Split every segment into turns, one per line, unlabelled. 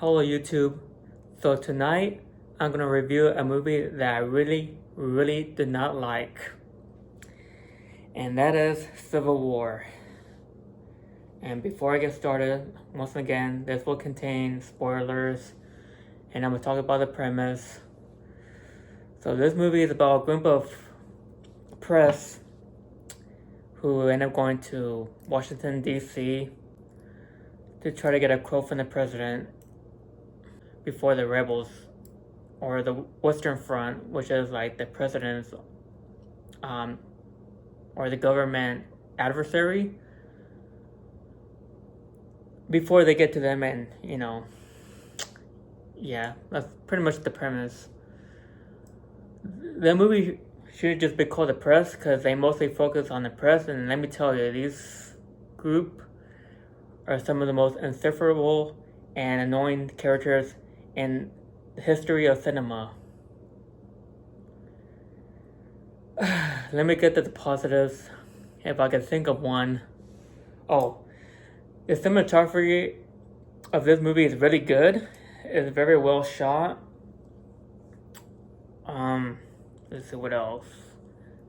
Hello YouTube. So tonight I'm gonna review a movie that I really did not like. And that is Civil War. And before I get started, once again, this will contain spoilers and I'm gonna talk about the premise. So this movie is about a group of press who end up going to Washington DC to try to get a quote from the president before the rebels or the Western Front, which is like the president's or the government adversary, before they get to them. And yeah, that's pretty much the premise. The movie should just be called The Press because they mostly focus on the press, and let me tell you, these group are some of the most insufferable and annoying characters in the history of cinema. Let me get to the positives, if I can think of one. Oh, the cinematography of this movie is really good. It's very well shot. Let's see what else.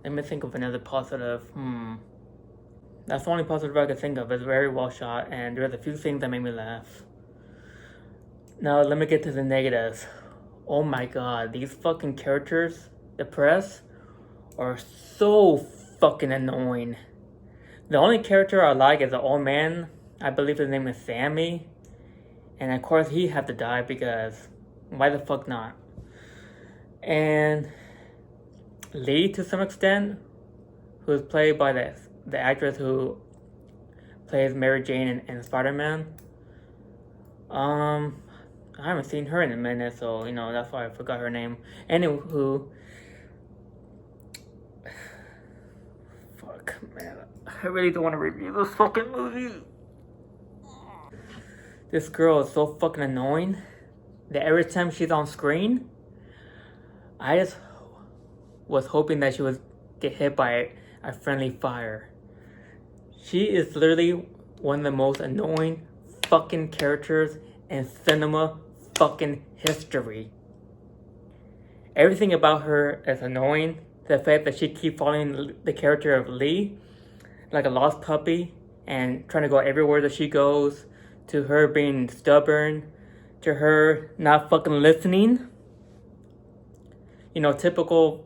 Let me think of another positive. That's the only positive I can think of. It's very well shot, and there's a few things that made me laugh. Now let me get to the negatives. Oh my god, these fucking characters, the press, are so fucking annoying. The only character I like is the old man. I believe his name is Sammy. And of course he had to die because why the fuck not? And Lee, to some extent, who's played by the actress who plays Mary Jane in Spider-Man. I haven't seen her in a minute, so that's why I forgot her name. Anywho, fuck man, I really don't want to review this fucking movie. This girl is so fucking annoying that every time she's on screen, I just was hoping that she would get hit by a friendly fire. She is literally one of the most annoying fucking characters in cinema fucking history. Everything about her is annoying. The fact that she keeps following the character of Lee like a lost puppy and trying to go everywhere that she goes, to her being stubborn, to her not fucking listening. Typical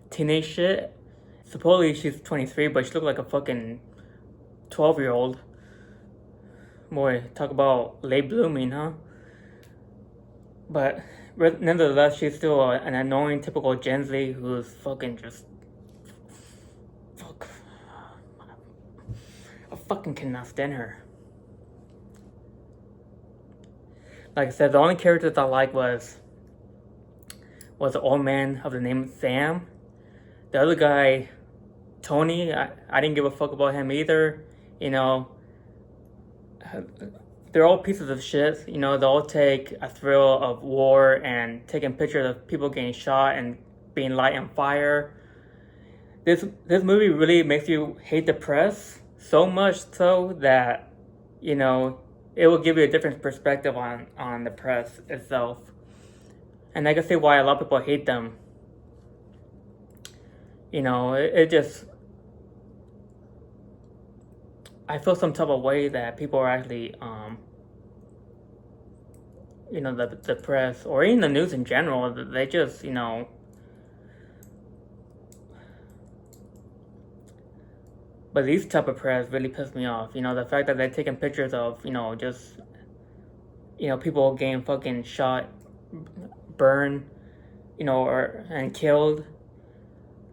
teenage shit. Supposedly she's 23, but she looked like a fucking 12-year-old. Boy, talk about late blooming, huh? But nonetheless, she's still an annoying typical Gen Z who's fucking just... Fuck. I fucking cannot stand her. Like I said, the only characters I liked was the old man of the name Sam. The other guy, Tony, I didn't give a fuck about him either. They're all pieces of shit. They all take a thrill of war and taking pictures of people getting shot and being light on fire. This movie really makes you hate the press, so much so that, it will give you a different perspective on the press itself. And I can see why a lot of people hate them. It just... I feel some type of way that people are actually, the press, or even the news in general, they just, But these type of press really piss me off. The fact that they're taking pictures of, just, people getting fucking shot, burned, and killed,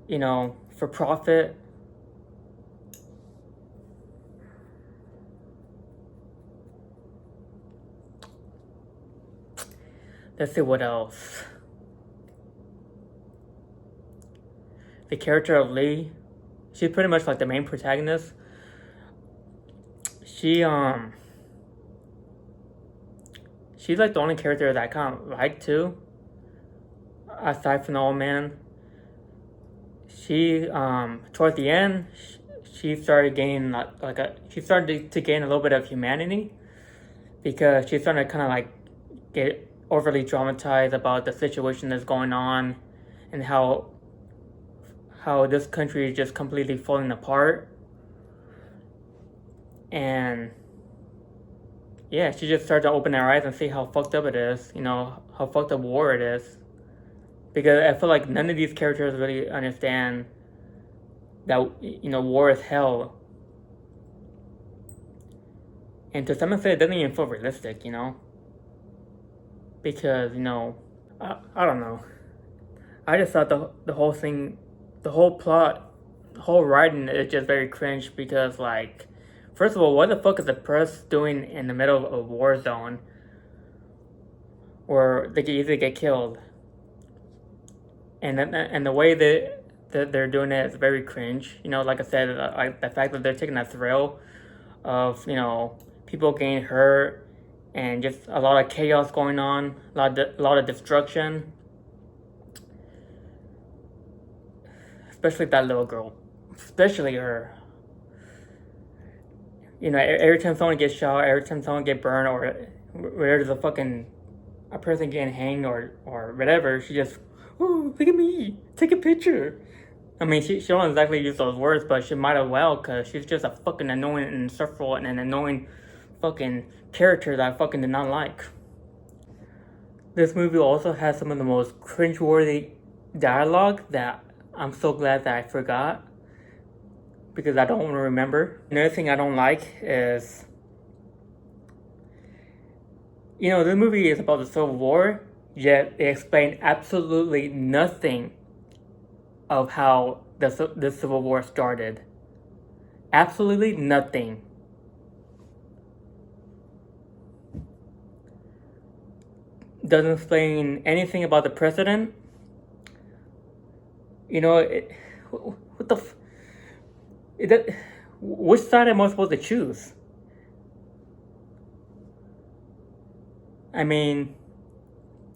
for profit. Let's see what else. The character of Lee, she's pretty much like the main protagonist. She's like the only character that I kind of like too, aside from the old man. She towards the end, she started gaining she started to gain a little bit of humanity, because she's starting to kind of like get overly traumatized about the situation that's going on and how this country is just completely falling apart. And yeah, she just started to open her eyes and see how fucked up it is, how fucked up war it is. Because I feel like none of these characters really understand that, war is hell. And to some extent, it doesn't even feel realistic, Because, I don't know. I just thought the whole thing, the whole plot, the whole writing is just very cringe because, like, first of all, what the fuck is the press doing in the middle of a war zone where they could easily get killed? And the way that they're doing it is very cringe. Like I said, like the fact that they're taking that thrill of, people getting hurt and just a lot of chaos going on, a lot of destruction. Especially that little girl. Especially her. Every time someone gets shot, every time someone gets burned, or there's a person getting hanged or whatever, she just, oh, look at me, take a picture. I mean, she don't exactly use those words, but she might as well, because she's just a fucking annoying and insufferable and an annoying fucking character that I fucking did not like. This movie also has some of the most cringeworthy dialogue that I'm so glad that I forgot, because I don't want to remember. Another thing I don't like is, this movie is about the Civil War, yet it explained absolutely nothing of how the Civil War started. Absolutely nothing. Doesn't explain anything about the president. What the which side am I supposed to choose? I mean,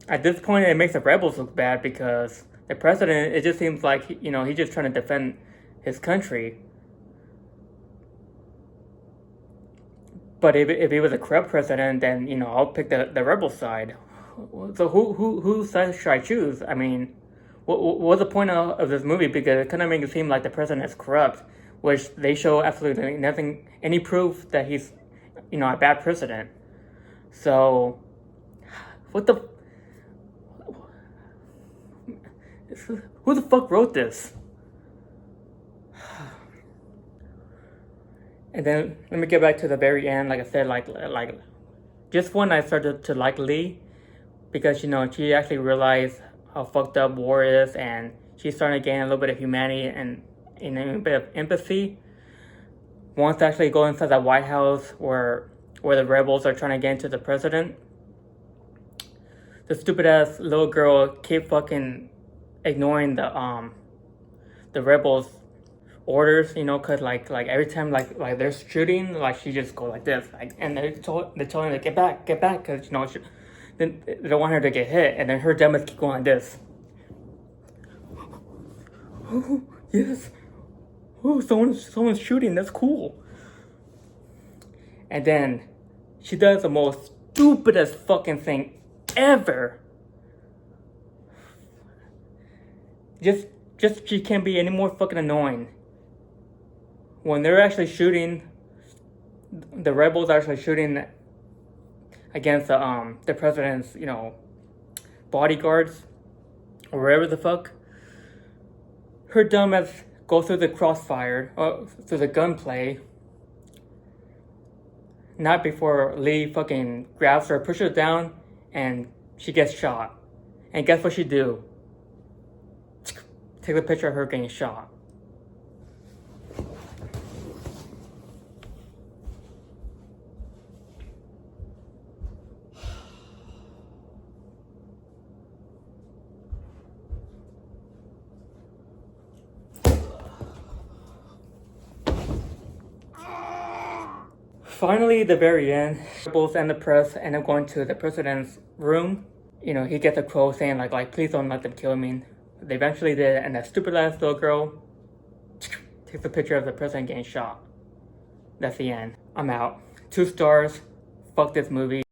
at this point, it makes the rebels look bad because the president, it just seems like, he's just trying to defend his country. But if he was a corrupt president, then, I'll pick the rebel side. So whose side should I choose? I mean, what's the point of this movie? Because it kind of makes it seem like the president is corrupt, which they show absolutely nothing, any proof that he's, a bad president. So, what the... Who the fuck wrote this? And then, let me get back to the very end. Like I said, like just when I started to like Lee, because, she actually realized how fucked up war is, and she's starting to gain a little bit of humanity and a bit of empathy. Wants to actually go inside the White House where the rebels are trying to get into the president. The stupid ass little girl keep fucking ignoring the rebels' orders, cause like every time like they're shooting, like she just go like this, and they're telling her to get back, cause then they don't want her to get hit, and then her dumbass keep going like this. Oh yes, oh someone's shooting, that's cool. And then she does the most stupidest fucking thing ever. Just she can't be any more fucking annoying. When they're actually shooting, the rebels are actually shooting against the president's, bodyguards or whatever the fuck. Her dumbass goes through the crossfire, through the gunplay. Not before Lee fucking grabs her, pushes her down, and she gets shot. And guess what she do? Take a picture of her getting shot. Finally, the very end, rebels and the press end up going to the president's room. He gets a quote saying like please don't let them kill me. They eventually did, and that stupid ass little girl takes a picture of the president getting shot. That's the end. I'm out. 2 stars. fuck this movie.